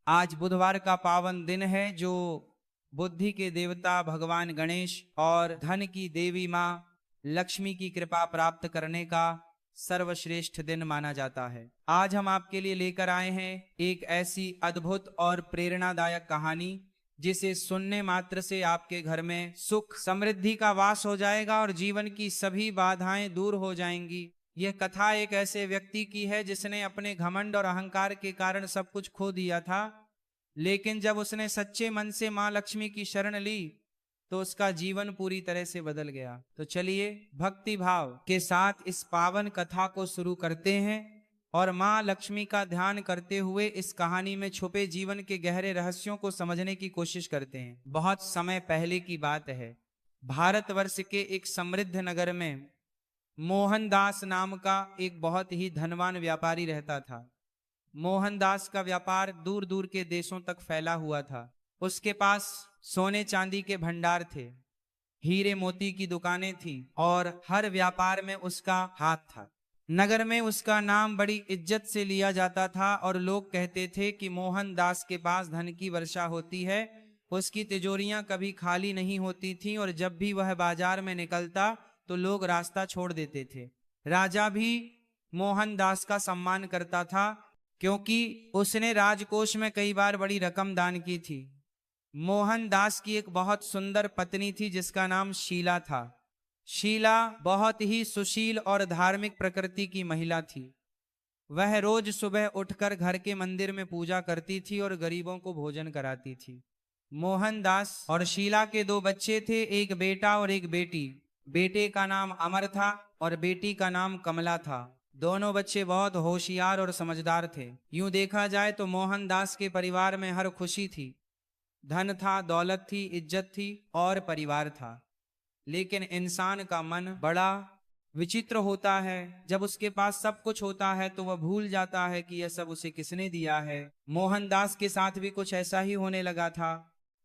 आज बुधवार का पावन दिन है, जो बुद्धि के देवता भगवान गणेश और धन की देवी माँ लक्ष्मी की कृपा प्राप्त करने का सर्वश्रेष्ठ दिन माना जाता है। आज हम आपके लिए लेकर आए हैं एक ऐसी अद्भुत और प्रेरणादायक कहानी जिसे सुनने मात्र से आपके घर में सुख समृद्धि का वास हो जाएगा और जीवन की सभी बाधाएं दूर हो जाएंगी। यह कथा एक ऐसे व्यक्ति की है जिसने अपने घमंड और अहंकार के कारण सब कुछ खो दिया था, लेकिन जब उसने सच्चे मन से मां लक्ष्मी की शरण ली तो उसका जीवन पूरी तरह से बदल गया। तो चलिए भक्ति भाव के साथ इस पावन कथा को शुरू करते हैं और मां लक्ष्मी का ध्यान करते हुए इस कहानी में छुपे जीवन के गहरे रहस्यों को समझने की कोशिश करते हैं। बहुत समय पहले की बात है, भारतवर्ष के एक समृद्ध नगर में मोहनदास नाम का एक बहुत ही धनवान व्यापारी रहता था। मोहनदास का व्यापार दूर दूर के देशों तक फैला हुआ था। उसके पास सोने चांदी के भंडार थे, हीरे मोती की दुकानें थी और हर व्यापार में उसका हाथ था। नगर में उसका नाम बड़ी इज्जत से लिया जाता था और लोग कहते थे कि मोहनदास के पास धन की वर्षा होती है। उसकी तिजोरियां कभी खाली नहीं होती थीं और जब भी वह बाजार में निकलता तो लोग रास्ता छोड़ देते थे। राजा भी मोहनदास का सम्मान करता था क्योंकि उसने राजकोष में कई बार बड़ी रकम दान की थी। मोहनदास की एक बहुत सुंदर पत्नी थी जिसका नाम शीला था। शीला बहुत ही सुशील और धार्मिक प्रकृति की महिला थी। वह रोज सुबह उठकर घर के मंदिर में पूजा करती थी और गरीबों को भोजन कराती थी। मोहनदास और शीला के दो बच्चे थे, एक बेटा और एक बेटी। बेटे का नाम अमर था और बेटी का नाम कमला था। दोनों बच्चे बहुत होशियार और समझदार थे। यूं देखा जाए तो मोहनदास के परिवार में हर खुशी थी। धन था, दौलत थी, इज्जत थी और परिवार था। लेकिन इंसान का मन बड़ा विचित्र होता है। जब उसके पास सब कुछ होता है तो वह भूल जाता है कि यह सब उसे किसने दिया है। मोहनदास के साथ भी कुछ ऐसा ही होने लगा था।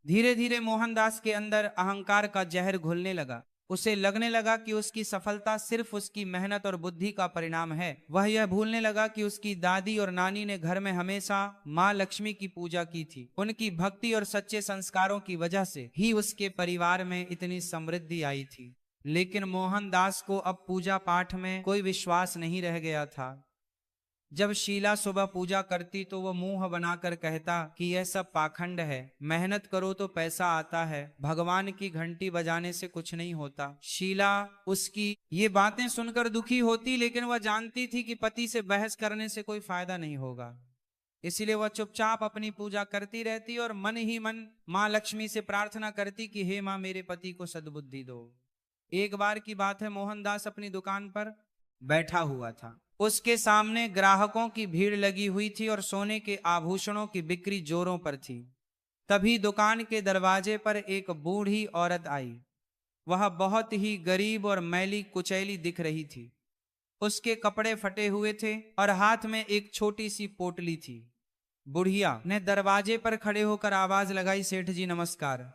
धीरे धीरे मोहनदास के अंदर अहंकार का जहर घुलने लगा। उसे लगने लगा कि उसकी सफलता सिर्फ उसकी मेहनत और बुद्धि का परिणाम है। वह यह भूलने लगा कि उसकी दादी और नानी ने घर में हमेशा माँ लक्ष्मी की पूजा की थी। उनकी भक्ति और सच्चे संस्कारों की वजह से ही उसके परिवार में इतनी समृद्धि आई थी। लेकिन मोहनदास को अब पूजा पाठ में कोई विश्वास नहीं रह गया था। जब शीला सुबह पूजा करती तो वह मुंह बनाकर कहता कि यह सब पाखंड है, मेहनत करो तो पैसा आता है, भगवान की घंटी बजाने से कुछ नहीं होता। शीला उसकी ये बातें सुनकर दुखी होती, लेकिन वह जानती थी कि पति से बहस करने से कोई फायदा नहीं होगा। इसलिए वह चुपचाप अपनी पूजा करती रहती और मन ही मन माँ लक्ष्मी से प्रार्थना करती कि हे माँ, मेरे पति को सद्बुद्धि दो। एक बार की बात है, मोहनदास अपनी दुकान पर बैठा हुआ था। उसके सामने ग्राहकों की भीड़ लगी हुई थी और सोने के आभूषणों की बिक्री जोरों पर थी। तभी दुकान के दरवाजे पर एक बूढ़ी औरत आई। वह बहुत ही गरीब और मैली कुचैली दिख रही थी। उसके कपड़े फटे हुए थे और हाथ में एक छोटी सी पोटली थी। बुढ़िया ने दरवाजे पर खड़े होकर आवाज लगाई, सेठ जी नमस्कार।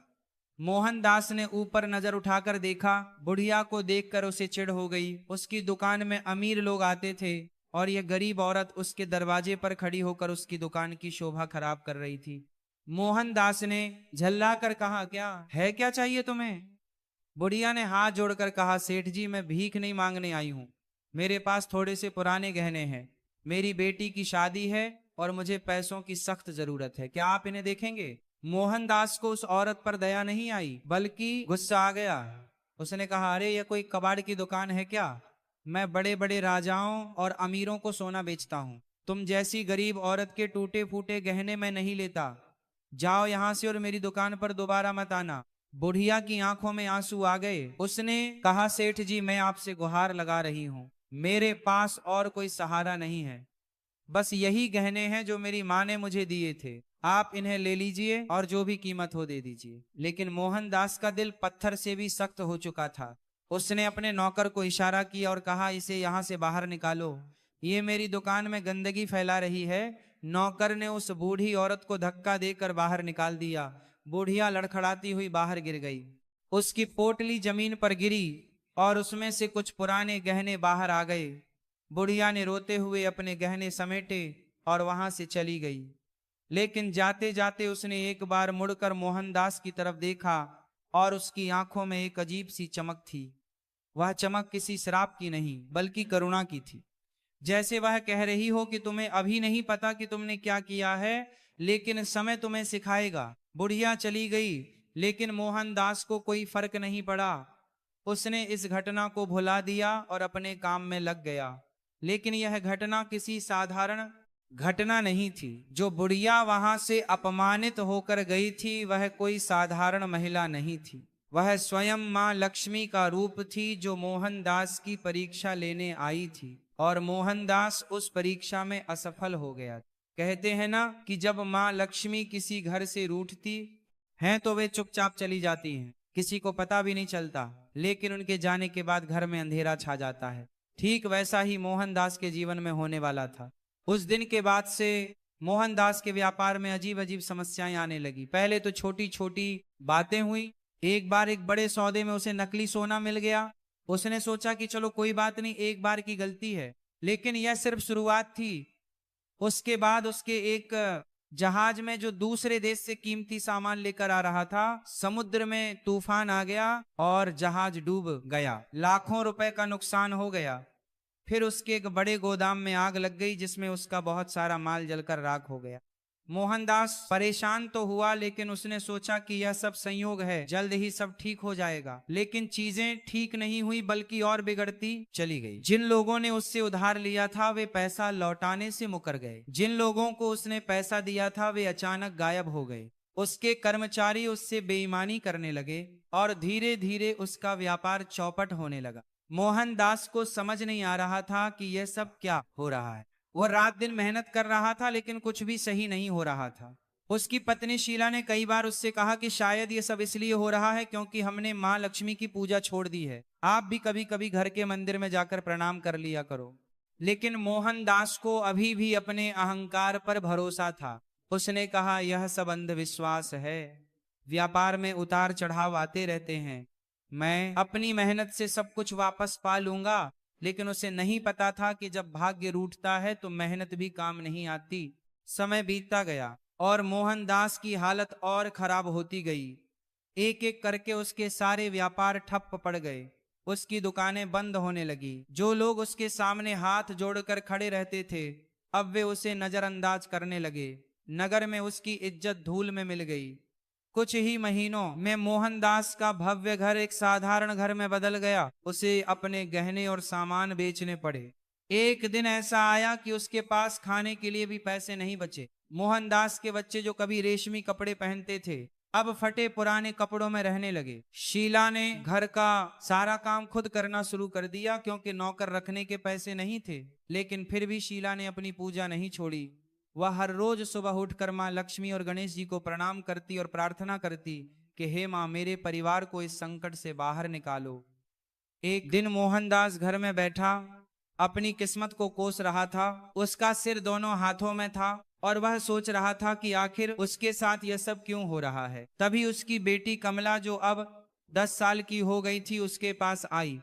मोहनदास ने ऊपर नजर उठाकर देखा। बुढ़िया को देखकर उसे चिढ़ हो गई। उसकी दुकान में अमीर लोग आते थे और यह गरीब औरत उसके दरवाजे पर खड़ी होकर उसकी दुकान की शोभा खराब कर रही थी। मोहनदास ने झल्लाकर कहा, क्या चाहिए तुम्हें? बुढ़िया ने हाथ जोड़कर कहा, सेठ जी मैं भीख नहीं मांगने आई हूँ, मेरे पास थोड़े से पुराने गहने हैं, मेरी बेटी की शादी है और मुझे पैसों की सख्त जरूरत है, क्या आप इन्हें देखेंगे? मोहनदास को उस औरत पर दया नहीं आई बल्कि गुस्सा आ गया। उसने कहा, अरे यह कोई कबाड़ की दुकान है क्या? मैं बड़े बड़े राजाओं और अमीरों को सोना बेचता हूँ, तुम जैसी गरीब औरत के टूटे फूटे गहने मैं नहीं लेता। जाओ यहाँ से और मेरी दुकान पर दोबारा मत आना। बुढ़िया की आंखों में आंसू आ गए। उसने कहा, सेठ जी मैं आपसे गुहार लगा रही हूँ, मेरे पास और कोई सहारा नहीं है, बस यही गहने हैं जो मेरी माँ ने मुझे दिए थे, आप इन्हें ले लीजिए और जो भी कीमत हो दे दीजिए। लेकिन मोहनदास का दिल पत्थर से भी सख्त हो चुका था। उसने अपने नौकर को इशारा किया और कहा, इसे यहाँ से बाहर निकालो, ये मेरी दुकान में गंदगी फैला रही है। नौकर ने उस बूढ़ी औरत को धक्का देकर बाहर निकाल दिया। बूढ़िया लड़खड़ाती हुई बाहर गिर गई। उसकी पोटली जमीन पर गिरी और उसमें से कुछ पुराने गहने बाहर आ गए। बुढ़िया ने रोते हुए अपने गहने समेटे और वहां से चली गई। लेकिन जाते जाते उसने एक बार मुड़कर मोहनदास की तरफ देखा और उसकी आंखों में एक अजीब सी चमक थी। वह चमक किसी श्राप की नहीं बल्कि करुणा की थी। जैसे वह कह रही हो कि तुम्हें अभी नहीं पता कि तुमने क्या किया है, लेकिन समय तुम्हें सिखाएगा। बुढ़िया चली गई, लेकिन मोहनदास को कोई फर्क नहीं पड़ा। उसने इस घटना को भुला दिया और अपने काम में लग गया। लेकिन यह घटना किसी साधारण घटना नहीं थी। जो बुढ़िया वहां से अपमानित होकर गई थी वह कोई साधारण महिला नहीं थी। वह स्वयं मां लक्ष्मी का रूप थी, जो मोहनदास की परीक्षा लेने आई थी और मोहनदास उस परीक्षा में असफल हो गया। कहते हैं ना कि जब मां लक्ष्मी किसी घर से रूठती हैं तो वे चुपचाप चली जाती हैं, किसी को पता भी नहीं चलता, लेकिन उनके जाने के बाद घर में अंधेरा छा जाता है। ठीक वैसा ही मोहनदास के जीवन में होने वाला था। उस दिन के बाद से मोहनदास के व्यापार में अजीब अजीब समस्याएं आने लगी। पहले तो छोटी छोटी बातें हुई। एक बार एक बड़े सौदे में उसे नकली सोना मिल गया। उसने सोचा कि चलो कोई बात नहीं, एक बार की गलती है, लेकिन यह सिर्फ शुरुआत थी। उसके बाद उसके एक जहाज में जो दूसरे देश से कीमती सामान लेकर आ रहा था, समुद्र में तूफान आ गया और जहाज डूब गया। लाखों रुपए का नुकसान हो गया। फिर उसके एक बड़े गोदाम में आग लग गई, जिसमें उसका बहुत सारा माल जलकर राख हो गया। मोहनदास परेशान तो हुआ, लेकिन उसने सोचा कि यह सब संयोग है, जल्द ही सब ठीक हो जाएगा। लेकिन चीजें ठीक नहीं हुई, बल्कि और बिगड़ती चली गई। जिन लोगों ने उससे उधार लिया था वे पैसा लौटाने से मुकर गए। जिन लोगों को उसने पैसा दिया था वे अचानक गायब हो गए। उसके कर्मचारी उससे बेईमानी करने लगे और धीरे धीरे उसका व्यापार चौपट होने लगा। मोहनदास को समझ नहीं आ रहा था कि यह सब क्या हो रहा है। वह रात दिन मेहनत कर रहा था, लेकिन कुछ भी सही नहीं हो रहा था। उसकी पत्नी शीला ने कई बार उससे कहा कि शायद ये सब इसलिए हो रहा है क्योंकि हमने मां लक्ष्मी की पूजा छोड़ दी है। आप भी कभी कभी घर के मंदिर में जाकर प्रणाम कर लिया करो। लेकिन मोहनदास को अभी भी अपने अहंकार पर भरोसा था। उसने कहा, यह सब अंधविश्वास है। व्यापार में उतार चढ़ाव आते रहते हैं। मैं अपनी मेहनत से सब कुछ वापस पा लूंगा। लेकिन उसे नहीं पता था कि जब भाग्य रूठता है तो मेहनत भी काम नहीं आती। समय बीतता गया और मोहनदास की हालत और खराब होती गई। एक एक करके उसके सारे व्यापार ठप पड़ गए। उसकी दुकानें बंद होने लगी। जो लोग उसके सामने हाथ जोड़कर खड़े रहते थे, अब वे उसे नजरअंदाज करने लगे। नगर में उसकी इज्जत धूल में मिल गई। कुछ ही महीनों में मोहनदास का भव्य घर एक साधारण घर में बदल गया। उसे अपने गहने और सामान बेचने पड़े। एक दिन ऐसा आया कि उसके पास खाने के लिए भी पैसे नहीं बचे। मोहनदास के बच्चे जो कभी रेशमी कपड़े पहनते थे, अब फटे पुराने कपड़ों में रहने लगे। शीला ने घर का सारा काम खुद करना शुरू कर दिया, क्योंकि नौकर रखने के पैसे नहीं थे। लेकिन फिर भी शीला ने अपनी पूजा नहीं छोड़ी। वह हर रोज सुबह उठकर मां लक्ष्मी और गणेश जी को प्रणाम करती और प्रार्थना करती कि हे मां, मेरे परिवार को इस संकट से बाहर निकालो। एक दिन मोहनदास घर में बैठा अपनी किस्मत को कोस रहा था। उसका सिर दोनों हाथों में था और वह सोच रहा था कि आखिर उसके साथ यह सब क्यों हो रहा है। तभी उसकी बेटी कमला, जो अब 10 साल की हो गई थी, उसके पास आई।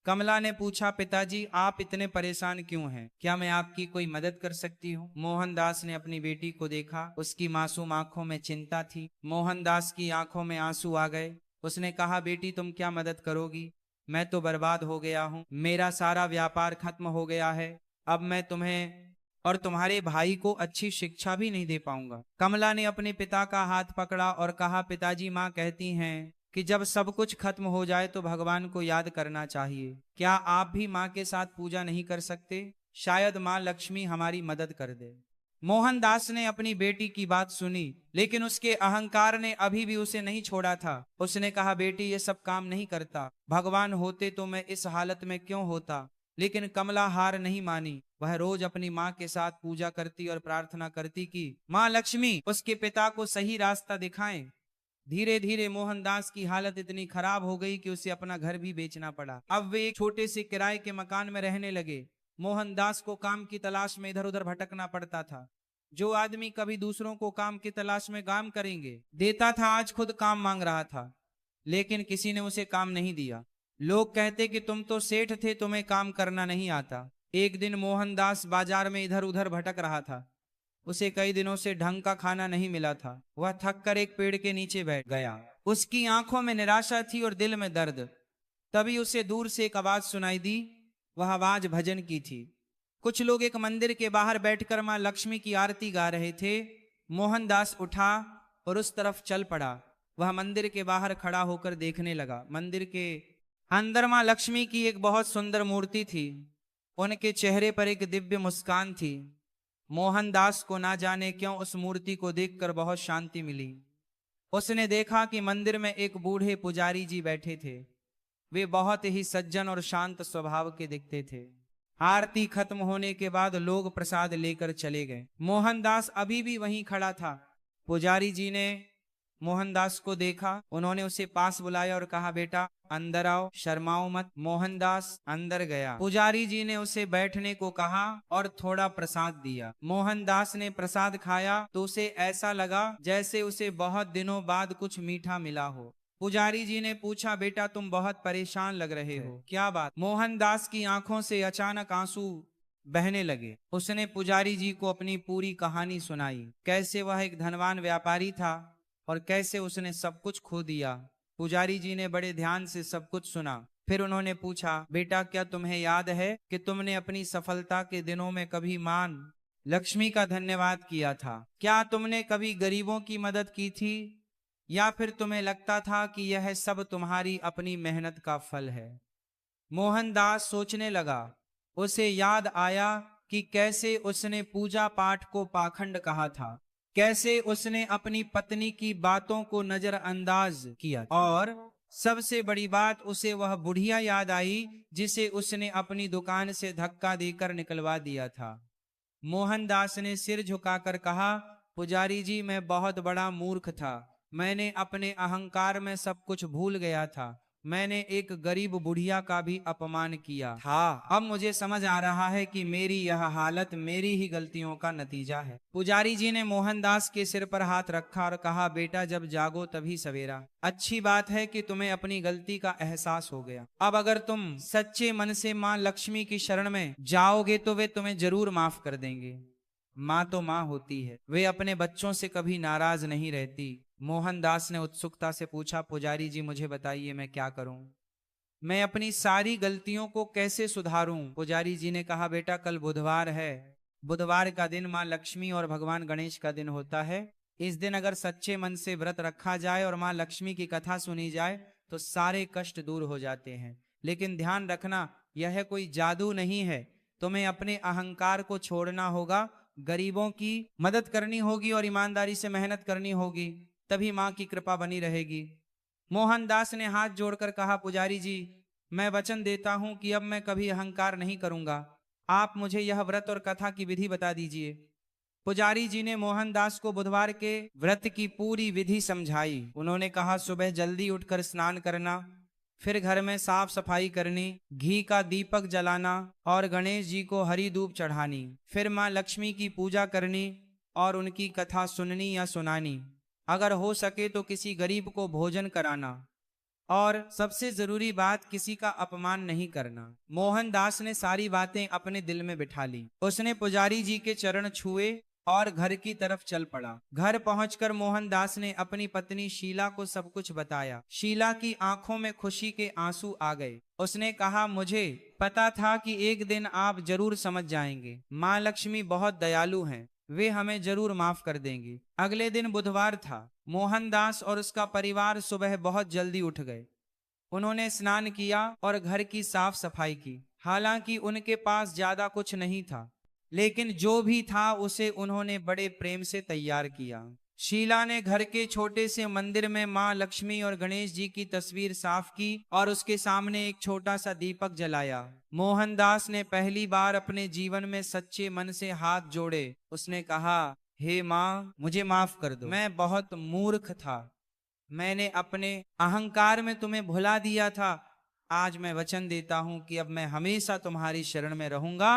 कमला ने पूछा, पिताजी आप इतने परेशान क्यों हैं? क्या मैं आपकी कोई मदद कर सकती हूँ? मोहनदास ने अपनी बेटी को देखा। उसकी मासूम आंखों में चिंता थी। मोहनदास की आंखों में आंसू आ गए। उसने कहा, बेटी तुम क्या मदद करोगी? मैं तो बर्बाद हो गया हूँ। मेरा सारा व्यापार खत्म हो गया है। अब मैं तुम्हें और तुम्हारे भाई को अच्छी शिक्षा भी नहीं दे पाऊंगा। कमला ने अपने पिता का हाथ पकड़ा और कहा, पिताजी माँ कहती हैं कि जब सब कुछ खत्म हो जाए तो भगवान को याद करना चाहिए। क्या आप भी माँ के साथ पूजा नहीं कर सकते? शायद माँ लक्ष्मी हमारी मदद कर दे। मोहनदास ने अपनी बेटी की बात सुनी, लेकिन उसके अहंकार ने अभी भी उसे नहीं छोड़ा था। उसने कहा, बेटी ये सब काम नहीं करता। भगवान होते तो मैं इस हालत में क्यों होता? लेकिन कमला हार नहीं मानी। वह रोज अपनी माँ के साथ पूजा करती और प्रार्थना करती कि माँ लक्ष्मी उसके पिता को सही रास्ता दिखाएं। धीरे धीरे मोहनदास की हालत इतनी खराब हो गई कि उसे अपना घर भी बेचना पड़ा। अब वे एक छोटे से किराए के मकान में रहने लगे। मोहनदास को काम की तलाश में इधर उधर भटकना पड़ता था। जो आदमी कभी दूसरों को काम की तलाश में काम करेंगे देता था, आज खुद काम मांग रहा था, लेकिन किसी ने उसे काम नहीं दिया। लोग कहते कि तुम तो सेठ थे, तुम्हें काम करना नहीं आता। एक दिन मोहनदास बाजार में इधर उधर भटक रहा था। उसे कई दिनों से ढंग का खाना नहीं मिला था। वह थक कर एक पेड़ के नीचे बैठ गया। उसकी आंखों में निराशा थी और दिल में दर्द। तभी उसे दूर से एक आवाज सुनाई दी। वह आवाज भजन की थी। कुछ लोग एक मंदिर के बाहर बैठकर मां लक्ष्मी की आरती गा रहे थे। मोहनदास उठा और उस तरफ चल पड़ा। वह मंदिर के बाहर खड़ा होकर देखने लगा। मंदिर के अंदर मां लक्ष्मी की एक बहुत सुंदर मूर्ति थी। उनके चेहरे पर एक दिव्य मुस्कान थी। मोहनदास को ना जाने क्यों उस मूर्ति को देखकर बहुत शांति मिली। उसने देखा कि मंदिर में एक बूढ़े पुजारी जी बैठे थे। वे बहुत ही सज्जन और शांत स्वभाव के दिखते थे। आरती खत्म होने के बाद लोग प्रसाद लेकर चले गए। मोहनदास अभी भी वहीं खड़ा था। पुजारी जी ने मोहनदास को देखा। उन्होंने उसे पास बुलाया और कहा, बेटा अंदर आओ, शर्माओ मत। मोहनदास अंदर गया। पुजारी जी ने उसे बैठने को कहा और थोड़ा प्रसाद दिया। मोहनदास ने प्रसाद खाया तो उसे ऐसा लगा जैसे उसे बहुत दिनों बाद कुछ मीठा मिला हो। पुजारी जी ने पूछा, बेटा तुम बहुत परेशान लग रहे हो, क्या बात? मोहनदास की आंखों से अचानक आंसू बहने लगे। उसने पुजारी जी को अपनी पूरी कहानी सुनाई। कैसे वह एक धनवान व्यापारी था और कैसे उसने सब कुछ खो दिया। पुजारी जी ने बड़े ध्यान से सब कुछ सुना। फिर उन्होंने पूछा, बेटा क्या तुम्हें याद है कि तुमने अपनी सफलता के दिनों में कभी मां लक्ष्मी का धन्यवाद किया था? क्या तुमने कभी गरीबों की मदद की थी, या फिर तुम्हें लगता था कि यह सब तुम्हारी अपनी मेहनत का फल है? मोहनदास सोचने लगा। उसे याद आया कि कैसे उसने पूजा पाठ को पाखंड कहा था, कैसे उसने अपनी पत्नी की बातों को नजरअंदाज किया, और सबसे बड़ी बात, उसे वह बुढ़िया याद आई जिसे उसने अपनी दुकान से धक्का देकर निकलवा दिया था। मोहनदास ने सिर झुकाकर कहा, पुजारी जी मैं बहुत बड़ा मूर्ख था। मैंने अपने अहंकार में सब कुछ भूल गया था। मैंने एक गरीब बुढ़िया का भी अपमान किया था। अब मुझे समझ आ रहा है कि मेरी यह हालत मेरी ही गलतियों का नतीजा है। पुजारी जी ने मोहनदास के सिर पर हाथ रखा और कहा, बेटा जब जागो तभी सवेरा। अच्छी बात है कि तुम्हें अपनी गलती का एहसास हो गया। अब अगर तुम सच्चे मन से मां लक्ष्मी की शरण में जाओगे तो वे तुम्हें जरूर माफ कर देंगे। माँ तो माँ होती है, वे अपने बच्चों से कभी नाराज नहीं रहती। मोहनदास ने उत्सुकता से पूछा, पुजारी जी मुझे बताइए मैं क्या करूं? मैं अपनी सारी गलतियों को कैसे सुधारूं? पुजारी जी ने कहा, बेटा कल बुधवार है। बुधवार का दिन माँ लक्ष्मी और भगवान गणेश का दिन होता है। इस दिन अगर सच्चे मन से व्रत रखा जाए और माँ लक्ष्मी की कथा सुनी जाए तो सारे कष्ट दूर हो जाते हैं। लेकिन ध्यान रखना, यह कोई जादू नहीं है। तुम्हें अपने अहंकार को छोड़ना होगा, गरीबों की मदद करनी होगी और ईमानदारी से मेहनत करनी होगी, तभी मां की कृपा बनी रहेगी। मोहनदास ने हाथ जोड़कर कहा, पुजारी जी मैं वचन देता हूं कि अब मैं कभी अहंकार नहीं करूंगा। आप मुझे यह व्रत और कथा की विधि बता दीजिए। पुजारी जी ने मोहनदास को बुधवार के व्रत की पूरी विधि समझाई। उन्होंने कहा, सुबह जल्दी उठकर स्नान करना, फिर घर में साफ सफाई करनी, घी का दीपक जलाना और गणेश जी को हरी धूप चढ़ानी, फिर मां लक्ष्मी की पूजा करनी और उनकी कथा सुननी या सुनानी। अगर हो सके तो किसी गरीब को भोजन कराना, और सबसे जरूरी बात, किसी का अपमान नहीं करना। मोहनदास ने सारी बातें अपने दिल में बिठा ली। उसने पुजारी जी के चरण छुए और घर की तरफ चल पड़ा। घर पहुंचकर मोहनदास ने अपनी पत्नी शीला को सब कुछ बताया। शीला की आंखों में खुशी के आंसू आ गए। उसने कहा, मुझे पता था कि एक दिन आप जरूर समझ जाएंगे। माँ लक्ष्मी बहुत दयालु हैं, वे हमें जरूर माफ कर देंगी। अगले दिन बुधवार था। मोहनदास और उसका परिवार सुबह बहुत जल्दी उठ गए। उन्होंने स्नान किया और घर की साफ सफाई की। हालांकि उनके पास ज्यादा कुछ नहीं था, लेकिन जो भी था उसे उन्होंने बड़े प्रेम से तैयार किया। शीला ने घर के छोटे से मंदिर में मां लक्ष्मी और गणेश जी की तस्वीर साफ की और उसके सामने एक छोटा सा दीपक जलाया। मोहनदास ने पहली बार अपने जीवन में सच्चे मन से हाथ जोड़े। उसने कहा, हे मां, मुझे माफ कर दो। मैं बहुत मूर्ख था। मैंने अपने अहंकार में तुम्हें भुला दिया था। आज मैं वचन देता हूं कि अब मैं हमेशा तुम्हारी शरण में रहूंगा।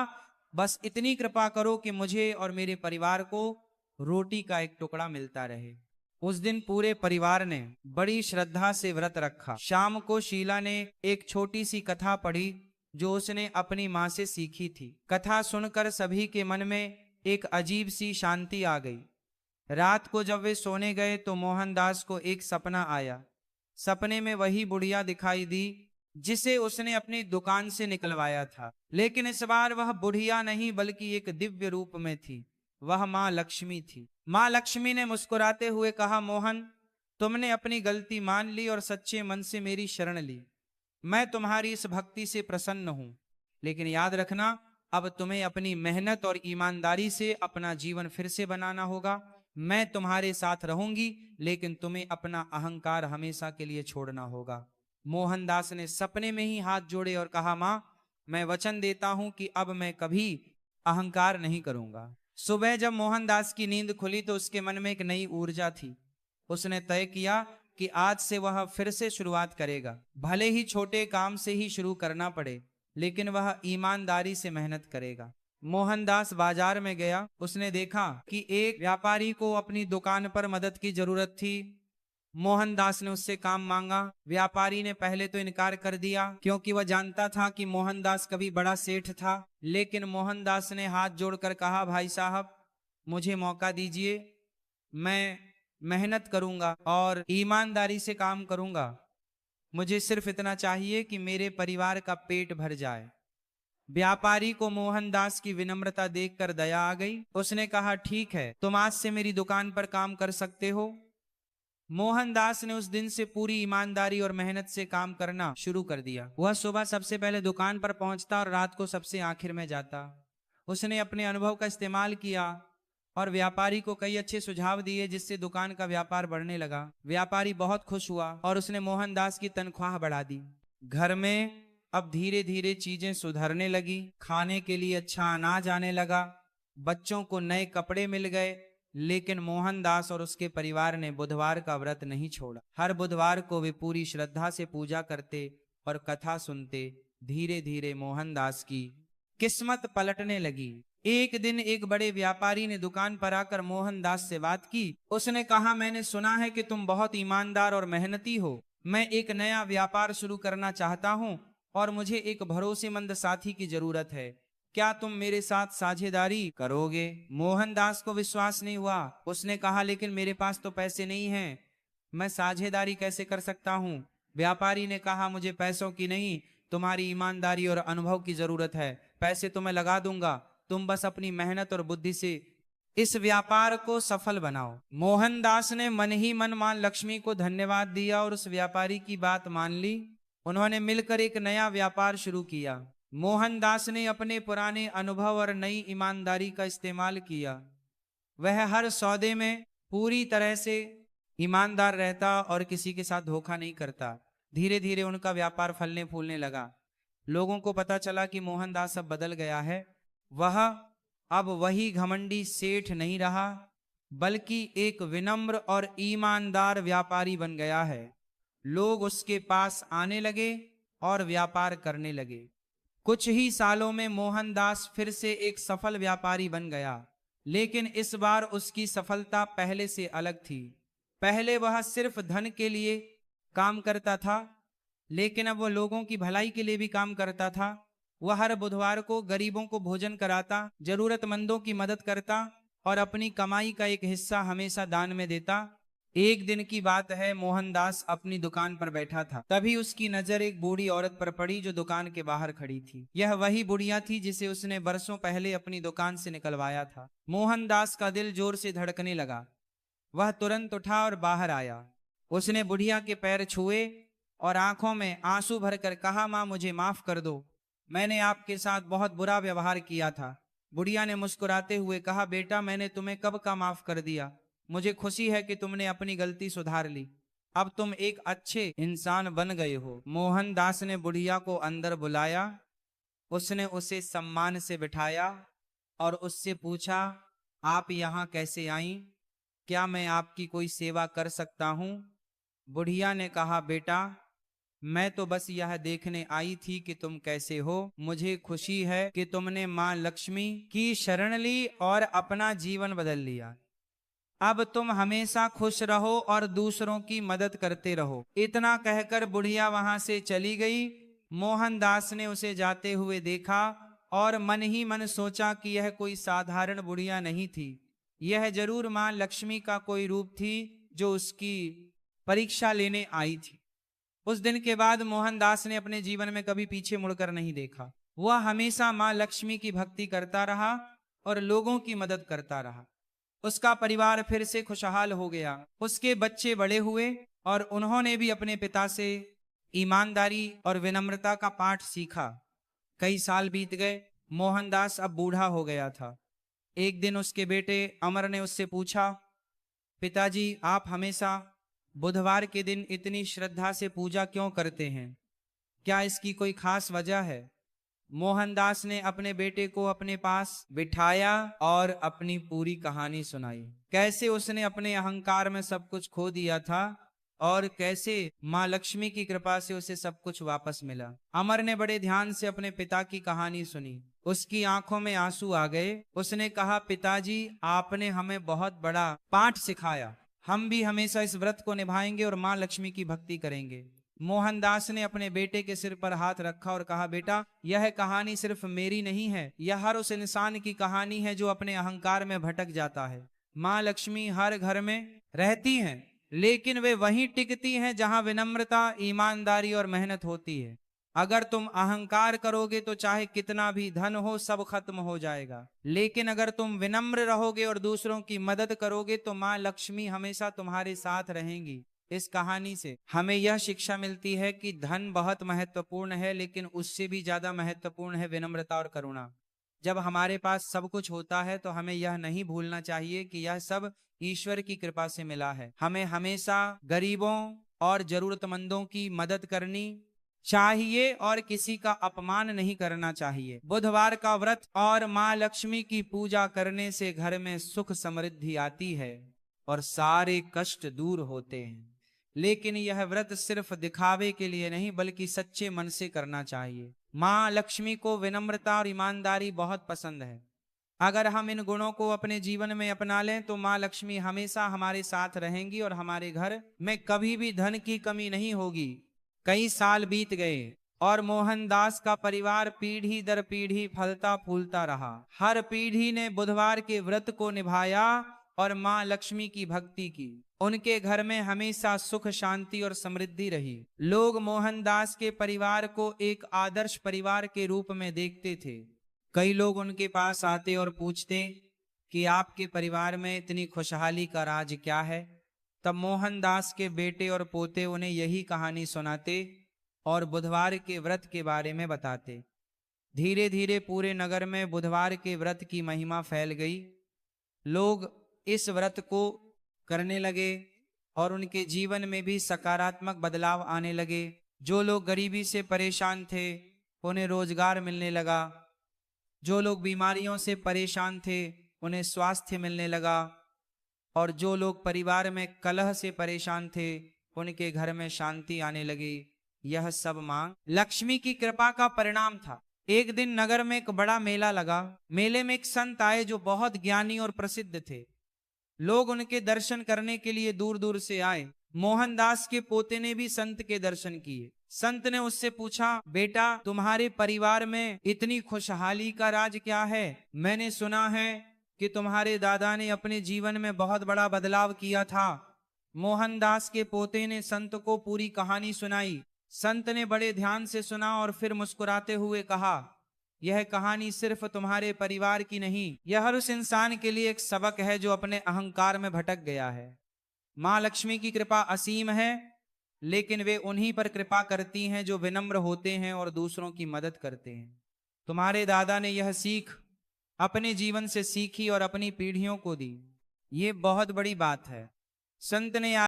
बस इतनी कृपा करो कि मुझे और मेरे परिवार को रोटी का एक टुकड़ा मिलता रहे। उस दिन पूरे परिवार ने बड़ी श्रद्धा से व्रत रखा। शाम को शीला ने एक छोटी सी कथा पढ़ी जो उसने अपनी माँ से सीखी थी। कथा सुनकर सभी के मन में एक अजीब सी शांति आ गई। रात को जब वे सोने गए तो मोहनदास को एक सपना आया। सपने में वही बुढ़िया दिखाई दी जिसे उसने अपनी दुकान से निकलवाया था, लेकिन इस बार वह बुढ़िया नहीं बल्कि एक दिव्य रूप में थी। वह माँ लक्ष्मी थी। माँ लक्ष्मी ने मुस्कुराते हुए कहा, मोहन, तुमने अपनी गलती मान ली और सच्चे मन से मेरी शरण ली। मैं तुम्हारी इस भक्ति से प्रसन्न हूं, लेकिन याद रखना, अब तुम्हें अपनी मेहनत और ईमानदारी से अपना जीवन फिर से बनाना होगा। मैं तुम्हारे साथ रहूंगी, लेकिन तुम्हें अपना अहंकार हमेशा के लिए छोड़ना होगा। मोहनदास ने सपने में ही हाथ जोड़े और कहा, माँ, मैं वचन देता हूं कि अब मैं कभी अहंकार नहीं करूंगा। सुबह जब मोहनदास की नींद खुली तो उसके मन में एक नई ऊर्जा थी। उसने तय किया कि आज से वह फिर से शुरुआत करेगा। भले ही छोटे काम से ही शुरू करना पड़े, लेकिन वह ईमानदारी से मेहनत करेगा। मोहनदास बाजार में गया। उसने देखा कि एक व्यापारी को अपनी दुकान पर मदद की जरूरत थी। मोहनदास ने उससे काम मांगा। व्यापारी ने पहले तो इनकार कर दिया, क्योंकि वह जानता था कि मोहनदास कभी बड़ा सेठ था। लेकिन मोहनदास ने हाथ जोड़कर कहा, भाई साहब, मुझे मौका दीजिए। मैं मेहनत करूंगा और ईमानदारी से काम करूंगा। मुझे सिर्फ इतना चाहिए कि मेरे परिवार का पेट भर जाए। व्यापारी को मोहनदास की विनम्रता देखकर दया आ गई। उसने कहा, ठीक है, तुम आज से मेरी दुकान पर काम कर सकते हो। मोहनदास ने उस दिन से पूरी ईमानदारी और मेहनत से काम करना शुरू कर दिया। वह सुबह सबसे पहले दुकान पर पहुंचता और रात को सबसे आखिर में जाता। उसने अपने अनुभव का इस्तेमाल किया और व्यापारी को कई अच्छे सुझाव दिए, जिससे दुकान का व्यापार बढ़ने लगा। व्यापारी बहुत खुश हुआ और उसने मोहनदास की तनख्वाह बढ़ा दी। घर में अब धीरे धीरे चीजें सुधरने लगी। खाने के लिए अच्छा अनाज आने लगा। बच्चों को नए कपड़े मिल गए। लेकिन मोहनदास और उसके परिवार ने बुधवार का व्रत नहीं छोड़ा। हर बुधवार को वे पूरी श्रद्धा से पूजा करते और कथा सुनते। धीरे धीरे मोहनदास की किस्मत पलटने लगी। एक दिन एक बड़े व्यापारी ने दुकान पर आकर मोहनदास से बात की। उसने कहा, मैंने सुना है कि तुम बहुत ईमानदार और मेहनती हो। मैं एक नया व्यापार शुरू करना चाहता हूँ और मुझे एक भरोसेमंद साथी की जरूरत है। क्या तुम मेरे साथ साझेदारी करोगे? मोहनदास को विश्वास नहीं हुआ। उसने कहा, लेकिन मेरे पास तो पैसे नहीं हैं, मैं साझेदारी कैसे कर सकता हूँ? व्यापारी ने कहा, मुझे पैसों की नहीं, तुम्हारी ईमानदारी और अनुभव की जरूरत है। पैसे तो मैं लगा दूंगा, तुम बस अपनी मेहनत और बुद्धि से इस व्यापार को सफल बनाओ। मोहनदास ने मन ही मन मां लक्ष्मी को धन्यवाद दिया और उस व्यापारी की बात मान ली। उन्होंने मिलकर एक नया व्यापार शुरू किया। मोहनदास ने अपने पुराने अनुभव और नई ईमानदारी का इस्तेमाल किया। वह हर सौदे में पूरी तरह से ईमानदार रहता और किसी के साथ धोखा नहीं करता। धीरे धीरे उनका व्यापार फलने फूलने लगा। लोगों को पता चला कि मोहनदास अब बदल गया है। वह अब वही घमंडी सेठ नहीं रहा, बल्कि एक विनम्र और ईमानदार व्यापारी बन गया है। लोग उसके पास आने लगे और व्यापार करने लगे। कुछ ही सालों में मोहनदास फिर से एक सफल व्यापारी बन गया, लेकिन इस बार उसकी सफलता पहले से अलग थी। पहले वह सिर्फ धन के लिए काम करता था, लेकिन अब वह लोगों की भलाई के लिए भी काम करता था। वह हर बुधवार को गरीबों को भोजन कराता, जरूरतमंदों की मदद करता और अपनी कमाई का एक हिस्सा हमेशा दान में देता। एक दिन की बात है, मोहनदास अपनी दुकान पर बैठा था। तभी उसकी नजर एक बूढ़ी औरत पर पड़ी जो दुकान के बाहर खड़ी थी। यह वही बुढ़िया थी जिसे उसने बरसों पहले अपनी दुकान से निकलवाया था। मोहनदास का दिल जोर से धड़कने लगा। वह तुरंत उठा और बाहर आया। उसने बुढ़िया के पैर छुए और आंखों में आंसू भरकर कहा, माँ, मुझे माफ कर दो, मैंने आपके साथ बहुत बुरा व्यवहार किया था। बुढ़िया ने मुस्कुराते हुए कहा, बेटा, मैंने तुम्हें कब का माफ कर दिया। मुझे खुशी है कि तुमने अपनी गलती सुधार ली। अब तुम एक अच्छे इंसान बन गए हो। मोहनदास ने बुढ़िया को अंदर बुलाया। उसने उसे सम्मान से बिठाया और उससे पूछा, आप यहाँ कैसे आई? क्या मैं आपकी कोई सेवा कर सकता हूँ? बुढ़िया ने कहा, बेटा, मैं तो बस यह देखने आई थी कि तुम कैसे हो। मुझे खुशी है कि तुमने माँ लक्ष्मी की शरण ली और अपना जीवन बदल लिया। अब तुम हमेशा खुश रहो और दूसरों की मदद करते रहो। इतना कहकर बुढ़िया वहां से चली गई। मोहनदास ने उसे जाते हुए देखा और मन ही मन सोचा कि यह कोई साधारण बुढ़िया नहीं थी, यह जरूर मां लक्ष्मी का कोई रूप थी जो उसकी परीक्षा लेने आई थी। उस दिन के बाद मोहनदास ने अपने जीवन में कभी पीछे मुड़कर नहीं देखा। वह हमेशा मां लक्ष्मी की भक्ति करता रहा और लोगों की मदद करता रहा। उसका परिवार फिर से खुशहाल हो गया। उसके बच्चे बड़े हुए और उन्होंने भी अपने पिता से ईमानदारी और विनम्रता का पाठ सीखा। कई साल बीत गए। मोहनदास अब बूढ़ा हो गया था। एक दिन उसके बेटे अमर ने उससे पूछा, पिताजी, आप हमेशा बुधवार के दिन इतनी श्रद्धा से पूजा क्यों करते हैं? क्या इसकी कोई खास वजह है? मोहनदास ने अपने बेटे को अपने पास बिठाया और अपनी पूरी कहानी सुनाई। कैसे उसने अपने अहंकार में सब कुछ खो दिया था और कैसे मां लक्ष्मी की कृपा से उसे सब कुछ वापस मिला। अमर ने बड़े ध्यान से अपने पिता की कहानी सुनी। उसकी आंखों में आंसू आ गए। उसने कहा, पिताजी, आपने हमें बहुत बड़ा पाठ सिखाया। हम भी हमेशा इस व्रत को निभाएंगे और मां लक्ष्मी की भक्ति करेंगे। मोहनदास ने अपने बेटे के सिर पर हाथ रखा और कहा, बेटा, यह कहानी सिर्फ मेरी नहीं है, यह हर उस इंसान की कहानी है जो अपने अहंकार में भटक जाता है। मां लक्ष्मी हर घर में रहती हैं, लेकिन वे वहीं टिकती हैं जहां विनम्रता, ईमानदारी और मेहनत होती है। अगर तुम अहंकार करोगे तो चाहे कितना भी धन हो, सब खत्म हो जाएगा। लेकिन अगर तुम विनम्र रहोगे और दूसरों की मदद करोगे तो मां लक्ष्मी हमेशा तुम्हारे साथ रहेंगी। इस कहानी से हमें यह शिक्षा मिलती है कि धन बहुत महत्वपूर्ण है, लेकिन उससे भी ज्यादा महत्वपूर्ण है विनम्रता और करुणा। जब हमारे पास सब कुछ होता है तो हमें यह नहीं भूलना चाहिए कि यह सब ईश्वर की कृपा से मिला है। हमें हमेशा गरीबों और जरूरतमंदों की मदद करनी चाहिए और किसी का अपमान नहीं करना चाहिए। बुधवार का व्रत और मां लक्ष्मी की पूजा करने से घर में सुख समृद्धि आती है और सारे कष्ट दूर होते हैं। लेकिन यह व्रत सिर्फ दिखावे के लिए नहीं, बल्कि सच्चे मन से करना चाहिए। मां लक्ष्मी को विनम्रता और ईमानदारी बहुत पसंद है। अगर हम इन गुणों को अपने जीवन में अपना लें तो मां लक्ष्मी हमेशा हमारे साथ रहेंगी और हमारे घर में कभी भी धन की कमी नहीं होगी। कई साल बीत गए और मोहनदास का परिवार पीढ़ी दर पीढ़ी फलता फूलता रहा। हर पीढ़ी ने बुधवार के व्रत को निभाया और मां लक्ष्मी की भक्ति की। उनके घर में हमेशा सुख, शांति और समृद्धि रही। लोग मोहनदास के परिवार को एक आदर्श परिवार के रूप में देखते थे। कई लोग उनके पास आते और पूछते कि आपके परिवार में इतनी खुशहाली का राज क्या है? तब मोहनदास के बेटे और पोते उन्हें यही कहानी सुनाते और बुधवार के व्रत के बारे में बताते। धीरे धीरे पूरे नगर में बुधवार के व्रत की महिमा फैल गई। लोग इस व्रत को करने लगे और उनके जीवन में भी सकारात्मक बदलाव आने लगे। जो लोग गरीबी से परेशान थे उन्हें रोजगार मिलने लगा। जो लोग बीमारियों से परेशान थे उन्हें स्वास्थ्य मिलने लगा। और जो लोग परिवार में कलह से परेशान थे उनके घर में शांति आने लगी। यह सब मां लक्ष्मी की कृपा का परिणाम था। एक दिन नगर में एक बड़ा मेला लगा। मेले में एक संत आए जो बहुत ज्ञानी और प्रसिद्ध थे। लोग उनके दर्शन करने के लिए दूर दूर से आए। मोहनदास के पोते ने भी संत के दर्शन किए। संत ने उससे पूछा, बेटा, तुम्हारे परिवार में इतनी खुशहाली का राज क्या है? मैंने सुना है कि तुम्हारे दादा ने अपने जीवन में बहुत बड़ा बदलाव किया था। मोहनदास के पोते ने संत को पूरी कहानी सुनाई। संत ने बड़े ध्यान से सुना और फिर मुस्कुराते हुए कहा, यह कहानी सिर्फ तुम्हारे परिवार की नहीं, यह हर उस इंसान के लिए एक सबक है जो अपने अहंकार में भटक गया है। मां लक्ष्मी की कृपा असीम है, लेकिन वे उन्हीं पर कृपा करती हैं जो विनम्र होते हैं और दूसरों की मदद करते हैं। तुम्हारे दादा ने यह सीख अपने जीवन से सीखी और अपनी पीढ़ियों को दी। ये बहुत बड़ी बात है। संत ने